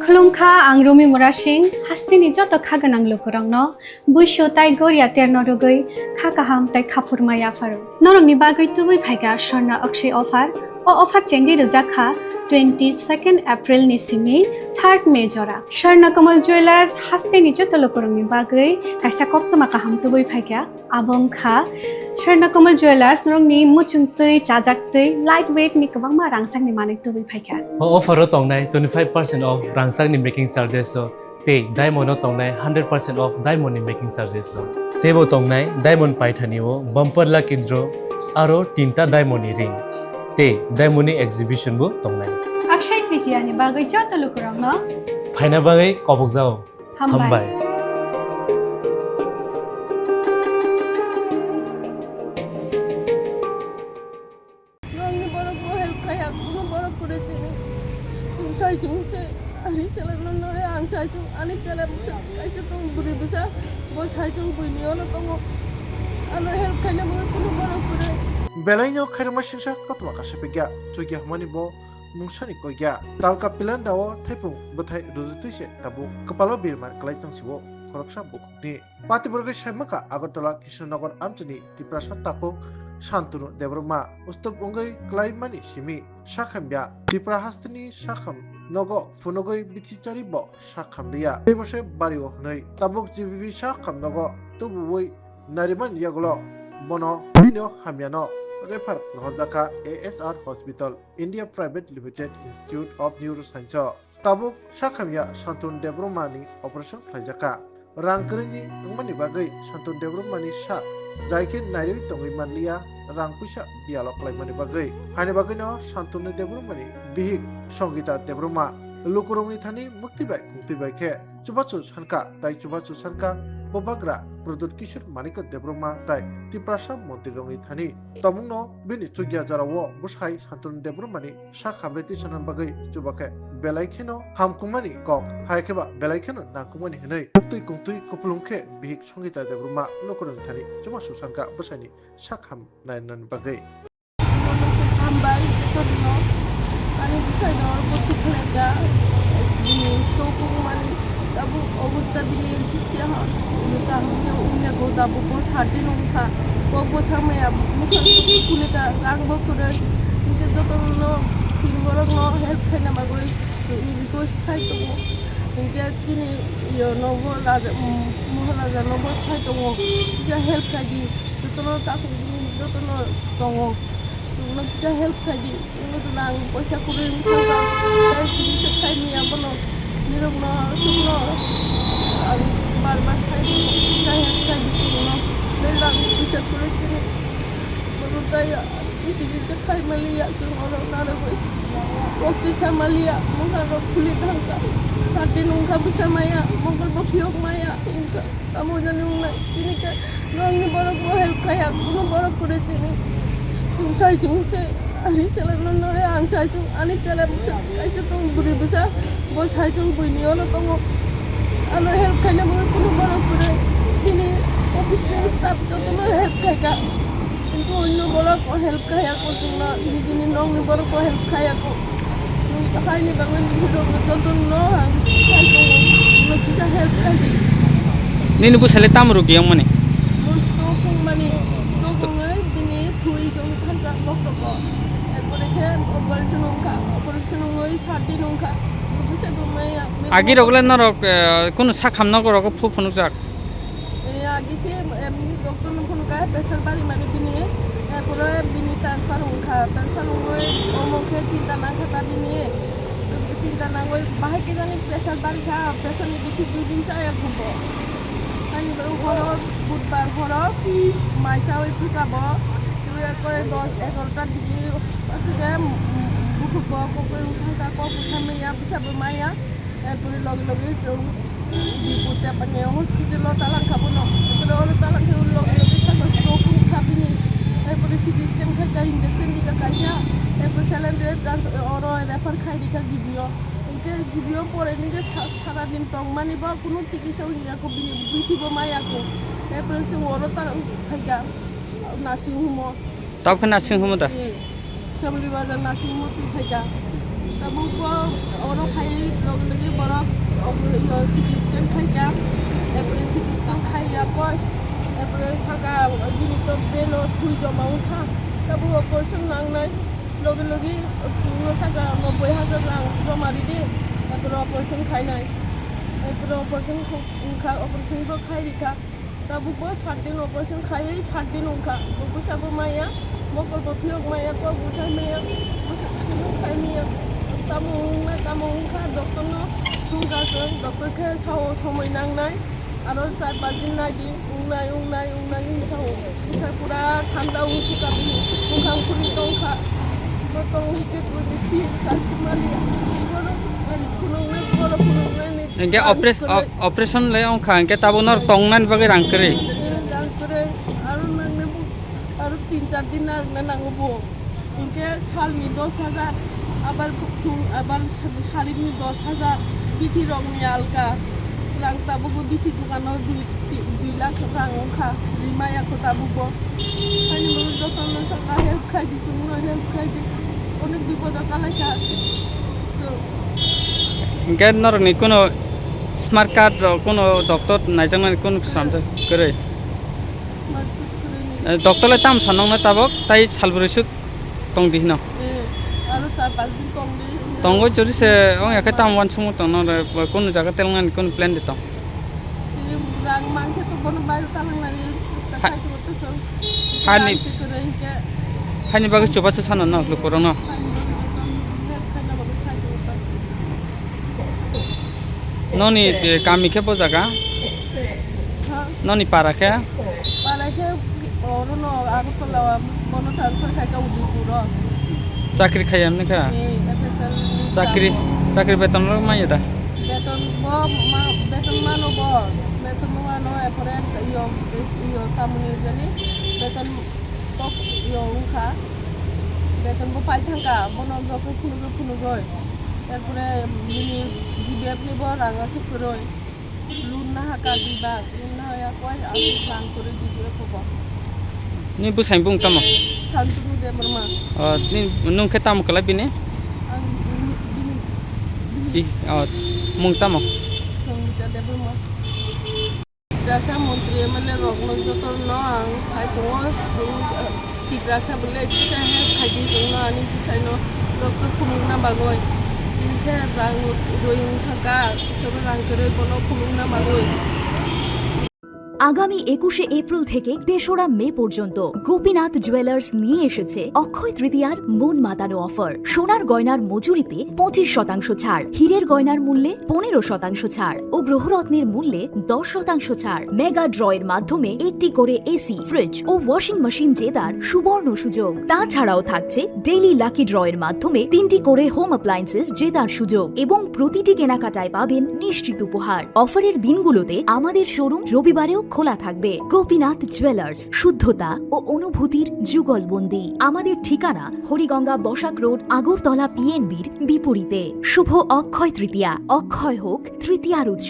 खुलुमखा आं रुमि मुरा सिं हास्तिनि जत खागोनां लोगोरांनो बुइसो ताइ गोरिया तेरनो रुगै खा काहाम ताइ खाफुर माया फारो नरंनि बागै तुबै फाइगा स्वर्णा अक्षय अफार चेंगि रजाखा 22 एप्रिल नि सिमि 3 मे जरा स्वर्णा कमल ज्वेलर्स हास्तिनि जत लोगोरांनि बागै काइसा कप्तमा काहाम तुबै फाइगा आबंखा स्वर्णा कमल ज्वेलर्स नरंनि मुचुंतै चाजाक्तै लाइट वेट नि गोबां मा रांसांनि माने तुबै फाइगा ऑफर तंगनाय 25% ऑफ रांसांनि मेकिंग चार्जेस ते डायमंड तंगनाय 100% ऑफ डायमंड मेकिंग चार्जेस तेबो तंगनाय डायमंड पाइथानिओ बम्पर लकी ड्र आरो तीनटा डायमंड रिंग ते डायमंड एग्जिबिशन बो तंगनाय अक्षय तृतीयानि बागै जत लोगोरांनो फाइना बागै कबक जाओ हामबाय Ani cela no ang sai chung ani cela kaise tong buri bisa bo sai chung buinio no tong ano help kanya mo kuno baro kure Belainyo khairma singsa katwa kasepegya chugya hamani bo mungsani koigya talka pilan dawo thaipung bothai rujutise tabu kapalo birmar klaitang siwo khoroksa bukhni patiburge shaimaka agartala kishannagar amchini tiprasat tako Shantunu Devroma Ustub Ungai Klaimani Shimi Shakhambya Tipra Hastini Shakham Nogo Funogoi Bitichari Bo Shakhambia Biboshe Bario Hnoi Tabuk GBV Shakham Nogo Tubui Nariman Yagolo Bono Bino Hamiano Refer Lhordaka ASR Hospital India Private Limited Institute of Neuroscience Tabuk Shakhamya Shantun Devromani Operation Klajaka Rangkrini Umani Bagai Shantun Devromani Shak Jaikin Nari Tongi Manlia Rangpusha Bialok Laimani Bagai Hani Bagino Shantunu Devromani Bihik Songita Devroma Lukurumni Thani Muktibai Kutibai Ke Chubachu Sanka Tai Chubachu Sanka Bobagra Produt Kishur Manika Devroma Tai Tiprasha Montirongni Thani Tamungno Bini Chugya Jarawo Bushai Shantunu Devromani Shak Hamreti Sanan Bagai Chubake Belaikino Hamkumani Kok Haikeba Belaikino Nakumani Henai Kungtui Kupulungke Bihik Songita Devroma Lukurumni Thani Chubachu Sanka Busani Shak Ham Nainan Bagai Hambai Torino ani bisa no putih lega di stoko mani tabu অবস্থা দিলে কিছু হয় তাহলে উনি গোদাবো বস হাতে নখা বস আমি মুখান কুলেটা রাখবো করে কিন্তু যত চিনবরক ন হেল্প খাই না মাগরে রিকোয়েস্ট খাই তো ইন্ডিয়া চিনি নব রাজা মহারাজা নব খাই তো যা হেল্প খাই দি যত তাকে যত দङ Nung bisa help kaji, nung tu nang poisa kuring kata, dari sini sekai ni apa no, ni rong no, semua, bar bar saya help kaji tu no, dari lang bisa kuring sini, menurut saya ini sekai Malia semua orang nara gue, waktu saya Malia, mungkin orang kulit hangka, saat ini nungka bisa maya, mungkin berpiok maya, enggak, kamu jangan nung ini kan, nung ni baru gue help kayak, nung baru kuring sini. Saya cuma ani cela no ang saya cuma ani cela kaise tong buri bisa bo saya cuma buinio no tong ano help kanya mo kuno baro kure ini office ni staff joto no help kaya itu no bola ko help kaya ko tuna ini nong ni baro ko help kaya ko kaya ni bangun hido joto no ang saya cuma no bisa help kaya ni nubu sale tamru ki yang mane musto kung mani sto ngai dini thui jong khanka bokko এরপরে কে operation ওই 7 দিন ওখা বুঝছে বমায়া আগে রগলে না কোন সাখাম না করো phone যাক এই আগে কে ডক্টর ন ফোন কা প্রেসার বাড়ি মানে বিনি এরপরে বিনি ট্রান্সফার ওই ওমকে চিন্তা না খাতা বিনি চিন্তা না ওই বাহে কে জানি প্রেসার বাড়ি খা প্রেসার নি দুটি 2 দিন চাই খুব তাই ঘর বুধবার ঘর মাইসা ওই ফুকাব এরপরে 10-11টার দিকে আছে যে বুকুব কপে উঠাকা কপ সাময়া পিসাব মায়া এরপরে লগে লগে বিপুতে পানি হসপিটাল তালাং খাবো না এরপরে ওর তালাং খেয়ে লগে লগে সাথে স্ট্রোক খাবিনি এরপরে সিটি স্ক্যান খাইকা ইনজেকশন দিকা খাইছা এরপরে স্যালাইন ওর রেফার খাই দিকা জিবিও ইনকে জিবিও পরে নিজে সারাদিন টং মানে বা কোনো চিকিৎসা ইয়াকো বিথিব মায়াকো এরপরে সে ওর তালাং খাইকা নার্সিং হোম তাও নার্সিং হোম দা Samli bazar narsing homo tu phaiga তাবো ওরা খাই লগে লগে বড় সিটি স্ক্যান খাইকা এরপরে সিটি স্ক্যান খাইয়া পর এরপরে সাকা বিনিত ব্রেন থুই জমা উঠা তাবো অপারেশন নাংনাই লগে লগে সাকা 90,000 রাং জমা দিদি এরপরে অপারেশন খাইনাই এরপরে অপারেশন অপারেশনও খাই রেখা তাবো 7 দিন অপারেশন খাই 7 দিন উঠা বুসাবো মায়া মকল বফিয়ক মায়া তো বুসাই মায়া খাই মায়া তামো উঠা ডক্টর সুগাজন ডক্টরকে সাও সময় নাংনাই আরো 4-5 দিন নাইদি উংনাই সাও উঠা পুরা ঠান্ডা উঠুকা বিনি উখাং খুলি টংখা তং হিকে বেশি সাসমালিয়া Engke operation le ong khang ke tabo nor tongnan bagi rangkere. আরো 3-4 দিন নাঙ্গবো ইনকে সালনি 10,000 আবার শাড়িনি 10,000 বিথি রংনি আলকা রাং তাবো বিথি দোকানো 2 লাখ রাং ওখা রিমায়া তাবো খানি মনে যতন সরকার হেল্প খাই দিছো মনে হেল্প খাই দি অনেক বিপদ কালাইকা Engke nor ni kono smart card kono doctor naijangman kono samte kore. Doctor le tam sanong na tabok tai salburisuk tong di no. আরো 4-5 দিন কম দি Tongo jori se ong yakai tam wan sumu tong nor kono jaga telngan kono plan de tong. রাং মাংকে তো বন বাইরে তালাং নানি খাই করতে সব Hani করে ইনকে hani bagi coba se sanon no lu korong no. Noni kami ke po jaga. Noni para ke. পালাইকে অরুণ আরো কলাওয়া মনো transfer খাইকা Udipur Chakri khayam ne ka. Chakri beton lo mai da. বেতন মানো এরপরে তামুনি জানি বেতন টক উখা বেতন পাই থাকা বনকে ফুনুগো গয় এরপরে মিনি জিবিএফ নিব রাঙা সুকুরই লুন না হাকা দিবা লুন না হয়া কয় আমি প্ল্যান করে জিবিএফ হবো Ni bu saing bung tamo. Shantanu they Varma Ni nung ke tam kala bini. I mung tamo. Sangeeta দে বর্মা রাসা মন্ত্রী এমএলএ রগন যতর ন আং খাই দङ টিগ্রাসা বলে এটা হে খাইদি দङ আনি বিসাইন ডক্টর খুমুংনা বাগয় ইনকে রাং রইং থাকা সব রাং করে কোনো খুমুংনা বাগয় আগামী 21শে এপ্রিল থেকে 3রা মে পর্যন্ত গোপীনাথ জুয়েলার্স নিয়ে এসেছে অক্ষয় তৃতীয়ার মন মাতানো অফার। সোনার গয়নার মজুরিতে 25% ছাড়, হীরের গয়নার মূল্যে 15% ছাড় ও গ্রহরত্নের মূল্যে 10% ছাড়। মেগা ড্রয়ের মাধ্যমে একটি করে এসি, ফ্রিজ ও ওয়াশিং মেশিন জেতার সুবর্ণ সুযোগ। তাছাড়াও থাকছে ডেইলি লাকি ড্রয়ের মাধ্যমে 3টি করে হোম অ্যাপ্লায়েন্সেস জেতার সুযোগ এবং প্রতিটি কেনাকাটায় পাবেন নিশ্চিত উপহার। অফারের দিনগুলোতে আমাদের শোরুম রবিবারেও খোলা থাকবে। গোপীনাথ জুয়েলার্স, শুদ্ধতা ও অনুভূতির যুগলবন্দি। আমাদের ঠিকানা হরিগঙ্গা বসাক রোড, আগরতলা PNBর বিপরীতে। শুভ অক্ষয় তৃতীয়া, অক্ষয় হোক তৃতীয়ার উৎসব।